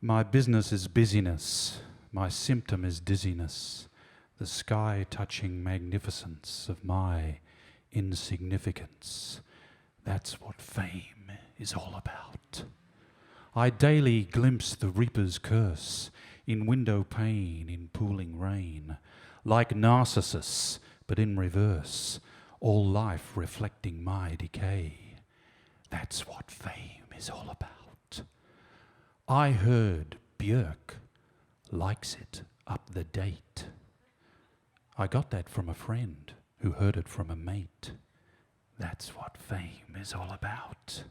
My business is busyness, my symptom is dizziness, the sky-touching magnificence of my insignificance. That's what fame is all about. I daily glimpse the reaper's curse in window pane, in pooling rain, like Narcissus, but in reverse, all life reflecting my decay. That's what fame is all about. I heard Björk likes it up the date. I got that from a friend who heard it from a mate. That's what fame is all about.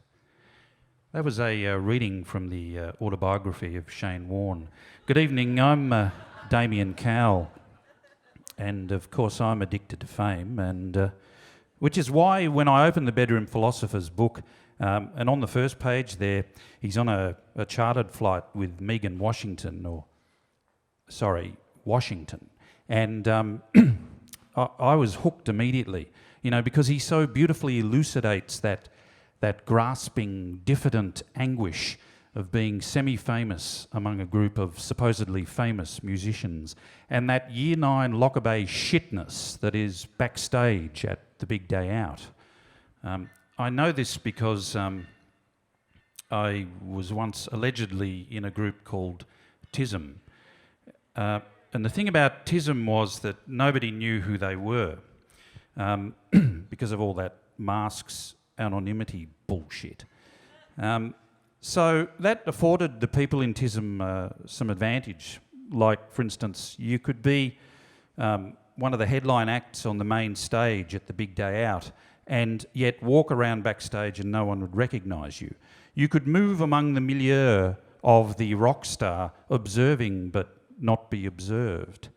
That was a reading from the autobiography of Shane Warne. Good evening, I'm Damian Cowell, and of course I'm addicted to fame, and which is why when I opened the Bedroom Philosopher's book, and on the first page there, he's on a chartered flight with Washington, and I was hooked immediately, because he so beautifully elucidates that grasping, diffident anguish of being semi-famous among a group of supposedly famous musicians, and that Year 9 Locker Bay shitness that is backstage at the big day out. I know this because I was once allegedly in a group called TISM. And the thing about TISM was that nobody knew who they were because of all that masks, anonymity bullshit. So that afforded the people in TISM some advantage. Like, for instance, you could be one of the headline acts on the main stage at the big day out, and yet walk around backstage and no one would recognise you. You could move among the milieu of the rock star, observing but not be observed.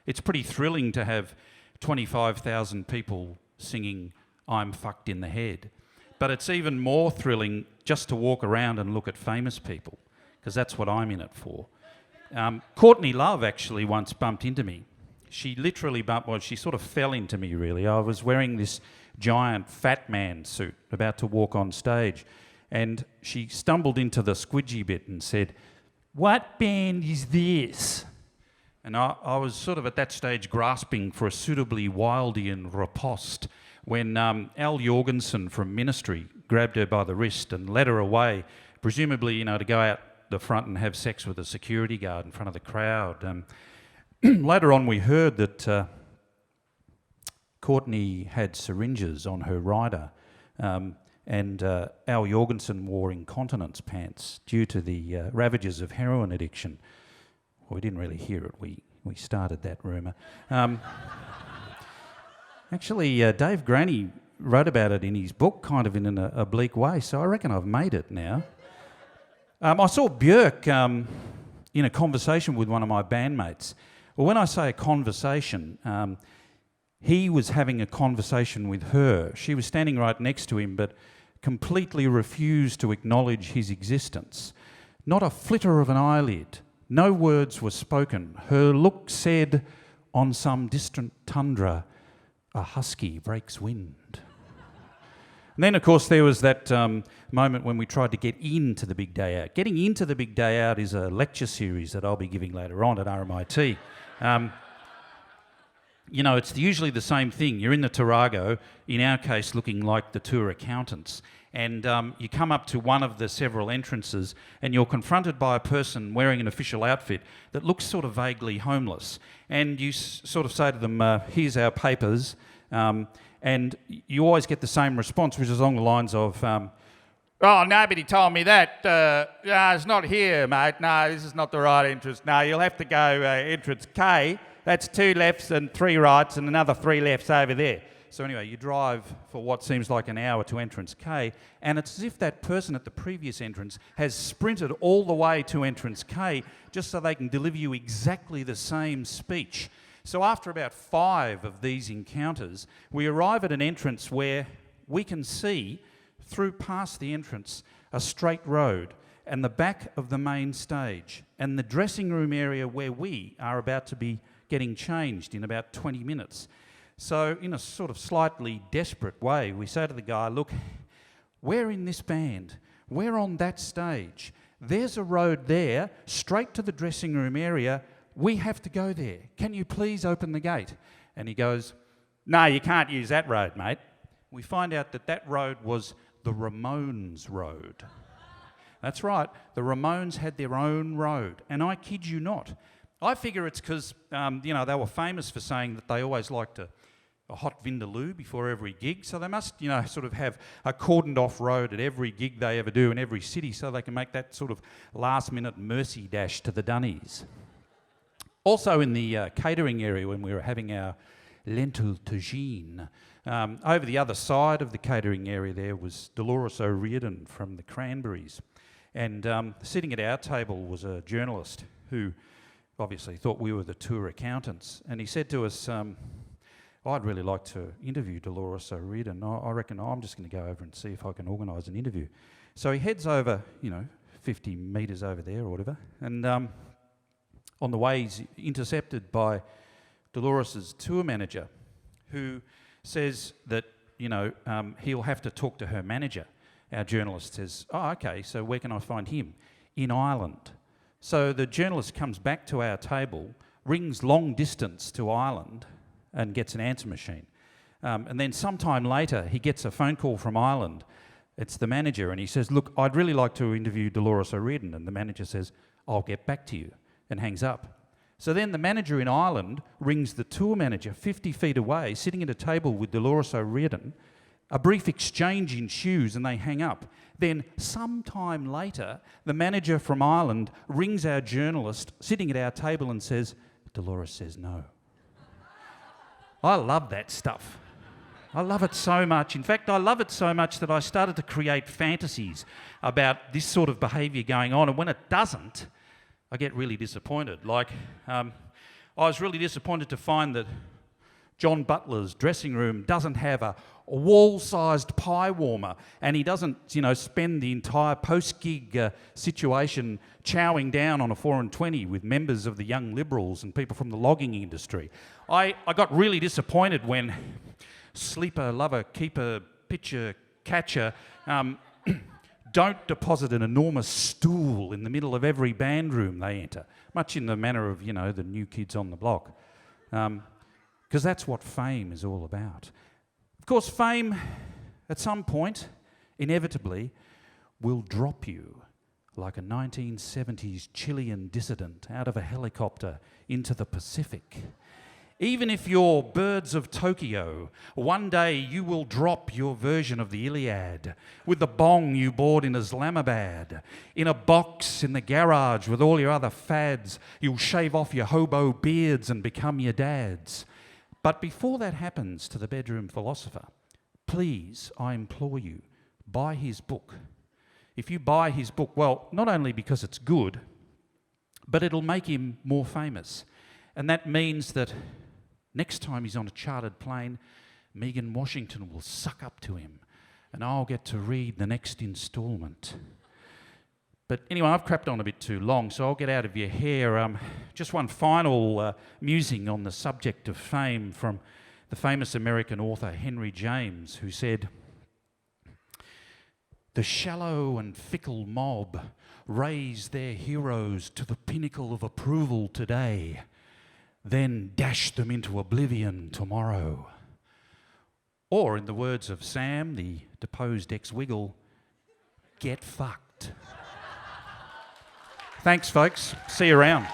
It's pretty thrilling to have 25,000 people singing "I'm fucked in the head," but it's even more thrilling just to walk around and look at famous people, because that's what I'm in it for. Courtney Love actually once bumped into me. She literally she sort of fell into me, really. I was wearing this giant fat man suit, about to walk on stage, and she stumbled into the squidgy bit and said, "What band is this?" And I was sort of at that stage grasping for a suitably Wildian riposte when Al Jorgensen from Ministry grabbed her by the wrist and led her away, presumably, to go out the front and have sex with a security guard in front of the crowd. Later on, we heard that Courtney had syringes on her rider, and Al Jorgensen wore incontinence pants due to the ravages of heroin addiction. Well, we didn't really hear it. We started that rumour. Actually, Dave Graney wrote about it in his book, kind of in an oblique way, so I reckon I've made it now. I saw Björk in a conversation with one of my bandmates. Well, when I say a conversation, he was having a conversation with her. She was standing right next to him, but completely refused to acknowledge his existence. Not a flitter of an eyelid. No words were spoken. Her look said, on some distant tundra, a husky breaks wind. And then, of course, there was that moment when we tried to get into the big day out. Getting into the big day out is a lecture series that I'll be giving later on at RMIT. It's usually the same thing. You're in the Tarago, in our case looking like the tour accountants, and you come up to one of the several entrances and you're confronted by a person wearing an official outfit that looks sort of vaguely homeless. And you sort of say to them, here's our papers, and you always get the same response, which is along the lines of, oh, nobody told me that. No, it's not here, mate. No, this is not the right entrance. No, you'll have to go entrance K. That's 2 lefts and 3 rights and another 3 lefts over there. So anyway, you drive for what seems like an hour to entrance K, and it's as if that person at the previous entrance has sprinted all the way to entrance K just so they can deliver you exactly the same speech. So after about 5 of these encounters, we arrive at an entrance where we can see, through past the entrance, a straight road and the back of the main stage and the dressing room area where we are about to be getting changed in about 20 minutes. So in a sort of slightly desperate way, we say to the guy, look, we're in this band. we're on that stage. There's a road there, straight to the dressing room area. We have to go there. Can you please open the gate? And he goes, no, you can't use that road, mate. We find out that that road was the Ramones Road. That's right, the Ramones had their own road, and I kid you not. I figure it's because, they were famous for saying that they always liked a hot vindaloo before every gig, so they must, sort of have a cordoned off road at every gig they ever do in every city so they can make that sort of last-minute mercy dash to the dunnies. Also in the catering area when we were having our lentil tagine, over the other side of the catering area there was Dolores O'Riordan from the Cranberries. And sitting at our table was a journalist who obviously thought we were the tour accountants. And he said to us, I'd really like to interview Dolores O'Riordan. I reckon I'm just going to go over and see if I can organise an interview. So he heads over, 50 metres over there or whatever. And on the way he's intercepted by Dolores's tour manager, who says that, he'll have to talk to her manager. Our journalist says, oh, okay, so where can I find him? In Ireland. So the journalist comes back to our table, rings long distance to Ireland and gets an answer machine. And then sometime later, he gets a phone call from Ireland. It's the manager, and he says, look, I'd really like to interview Dolores O'Riordan. And the manager says, I'll get back to you, and hangs up. So then the manager in Ireland rings the tour manager 50 feet away, sitting at a table with Dolores O'Riordan. A brief exchange ensues and they hang up. Then, sometime later, the manager from Ireland rings our journalist sitting at our table and says, Dolores says no. I love that stuff. I love it so much. In fact, I love it so much that I started to create fantasies about this sort of behaviour going on. And when it doesn't, I get really disappointed. Like, I was really disappointed to find that John Butler's dressing room doesn't have a wall-sized pie warmer, and he doesn't, spend the entire post-gig situation chowing down on a 4 and 20 with members of the Young Liberals and people from the logging industry. I got really disappointed when sleeper, lover, keeper, pitcher, catcher don't deposit an enormous stool in the middle of every band room they enter, much in the manner of, the new kids on the block. Because that's what fame is all about. Of course, fame, at some point, inevitably, will drop you like a 1970s Chilean dissident out of a helicopter into the Pacific. Even if you're Birds of Tokyo, one day you will drop your version of the Iliad with the bong you bought in Islamabad. In a box in the garage with all your other fads, you'll shave off your hobo beards and become your dads. But before that happens to the bedroom philosopher, please, I implore you, buy his book. If you buy his book, well, not only because it's good, but it'll make him more famous. And that means that next time he's on a chartered plane, Megan Washington will suck up to him, and I'll get to read the next instalment. But anyway, I've crapped on a bit too long, so I'll get out of your hair. Just one final musing on the subject of fame from the famous American author Henry James, who said, "The shallow and fickle mob raise their heroes to the pinnacle of approval today, then dash them into oblivion tomorrow." Or, in the words of Sam, the deposed ex-Wiggle, get fucked. Thanks, folks. See you around.